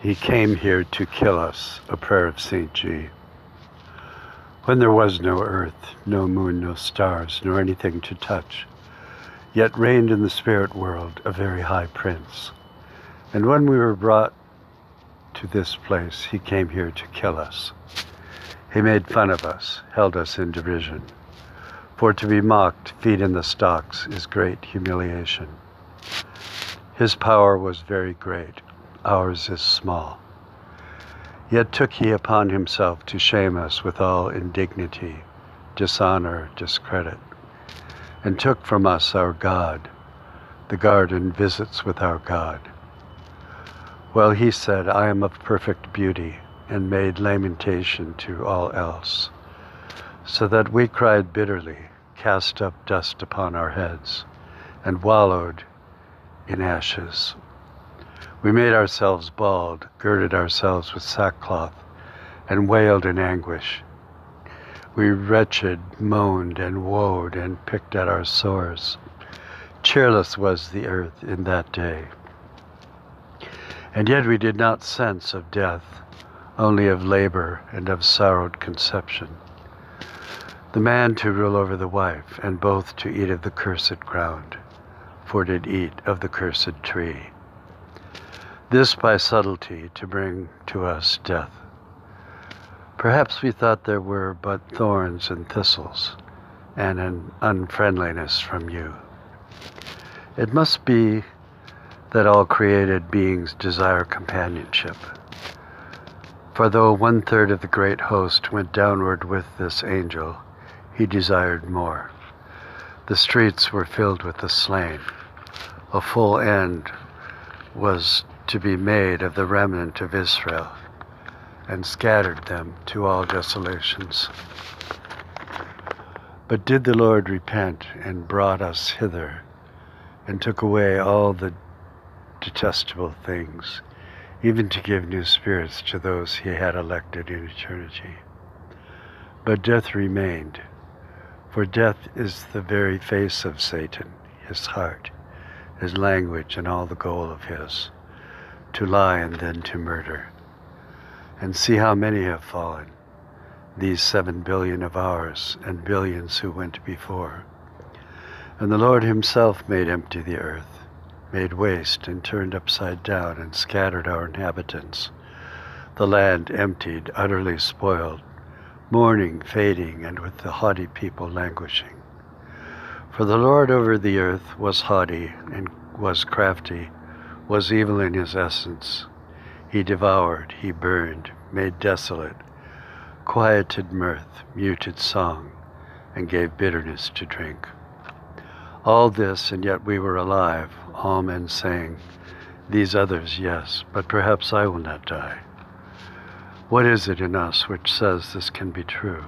He came here to kill us, a prayer of St. G. When there was no earth, no moon, no stars, nor anything to touch, yet reigned in the spirit world a very high prince. And when we were brought to this place, he came here to kill us. He made fun of us, held us in derision. For to be mocked, feet in the stocks, is great humiliation. His power was very great, ours is small. Yet took he upon himself to shame us with all indignity, dishonor, discredit, and took from us our God, the garden visits with our God. Well, he said, I am of perfect beauty, and made lamentation to all else, so that we cried bitterly, cast up dust upon our heads, and wallowed in ashes. We made ourselves bald, girded ourselves with sackcloth, and wailed in anguish. We wretched moaned and woed and picked at our sores. Cheerless was the earth in that day. And yet we did not sense of death, only of labor and of sorrowed conception. The man to rule over the wife, and both to eat of the cursed ground, for did eat of the cursed tree. This by subtlety to bring to us death. Perhaps we thought there were but thorns and thistles, and an unfriendliness from you. It must be that all created beings desire companionship. For though 1/3 of the great host went downward with this angel, he desired more. The streets were filled with the slain. A full end was to be made of the remnant of Israel, and scattered them to all desolations. But did the Lord repent and brought us hither, and took away all the detestable things, even to give new spirits to those he had elected in eternity. But death remained, for death is the very face of Satan, his heart, his language, and all the goal of his, to lie and then to murder. And see how many have fallen, these 7 billion of ours, and billions who went before. And the Lord himself made empty the earth, made waste and turned upside down, and scattered our inhabitants. The land emptied, utterly spoiled, mourning, fading, and with the haughty people languishing. For the Lord over the earth was haughty, and was crafty, was evil in his essence. He devoured, he burned, made desolate, quieted mirth, muted song, and gave bitterness to drink. All this, and yet we were alive, all men saying, these others, yes, but perhaps I will not die. What is it in us which says this can be true?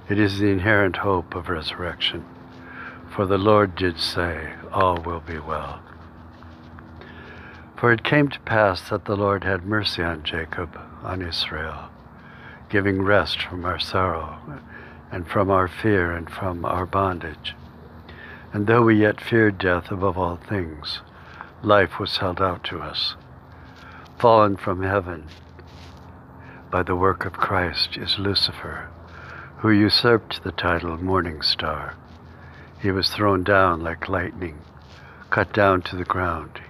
It is the inherent hope of resurrection. For the Lord did say, all will be well. For it came to pass that the Lord had mercy on Jacob, on Israel, giving rest from our sorrow, and from our fear, and from our bondage. And though we yet feared death above all things, life was held out to us. Fallen from heaven by the work of Christ is Lucifer, who usurped the title Morning Star. He was thrown down like lightning, cut down to the ground.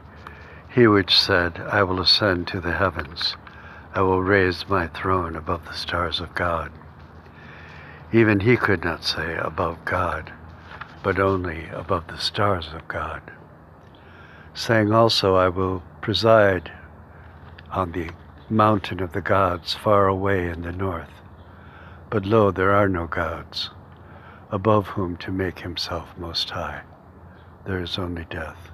He which said, I will ascend to the heavens, I will raise my throne above the stars of God. Even he could not say above God, but only above the stars of God. Saying also, I will preside on the mountain of the gods far away in the north. But lo, there are no gods, above whom to make himself most high. There is only death.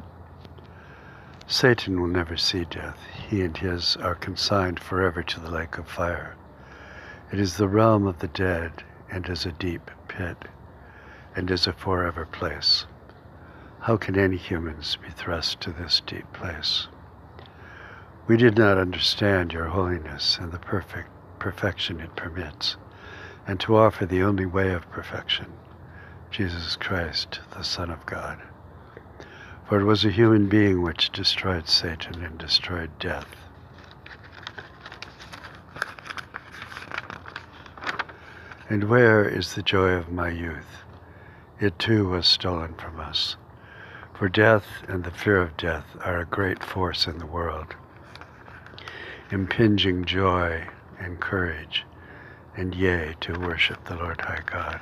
Satan will never see death. He and his are consigned forever to the lake of fire. It is the realm of the dead, and is a deep pit, and is a forever place. How can any humans be thrust to this deep place? We did not understand your holiness and the perfection it permits, and to offer the only way of perfection, Jesus Christ, the Son of God. For it was a human being which destroyed Satan and destroyed death. And where is the joy of my youth? It too was stolen from us. For death and the fear of death are a great force in the world, impinging joy and courage, and yea, to worship the Lord high God.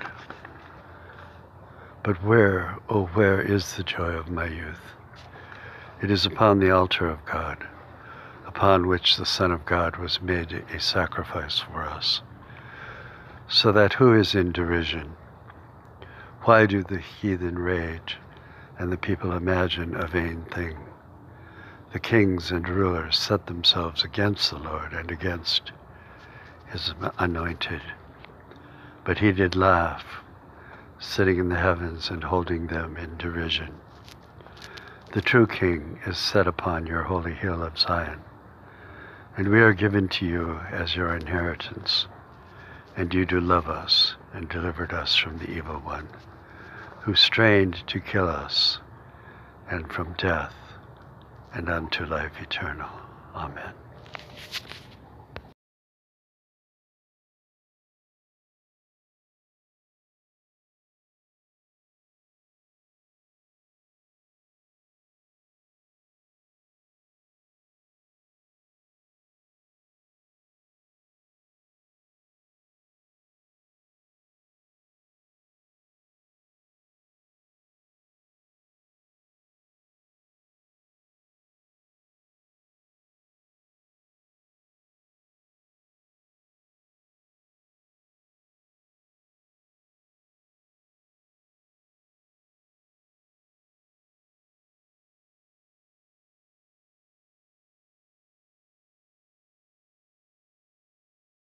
But where, oh, where is the joy of my youth? It is upon the altar of God, upon which the Son of God was made a sacrifice for us. So that who is in derision? Why do the heathen rage, and the people imagine a vain thing? The kings and rulers set themselves against the Lord and against his anointed. But he did laugh, sitting in the heavens and holding them in derision. The true King is set upon your holy hill of Zion, and we are given to you as your inheritance. And you do love us and delivered us from the evil one, who strained to kill us, and from death and unto life eternal. Amen.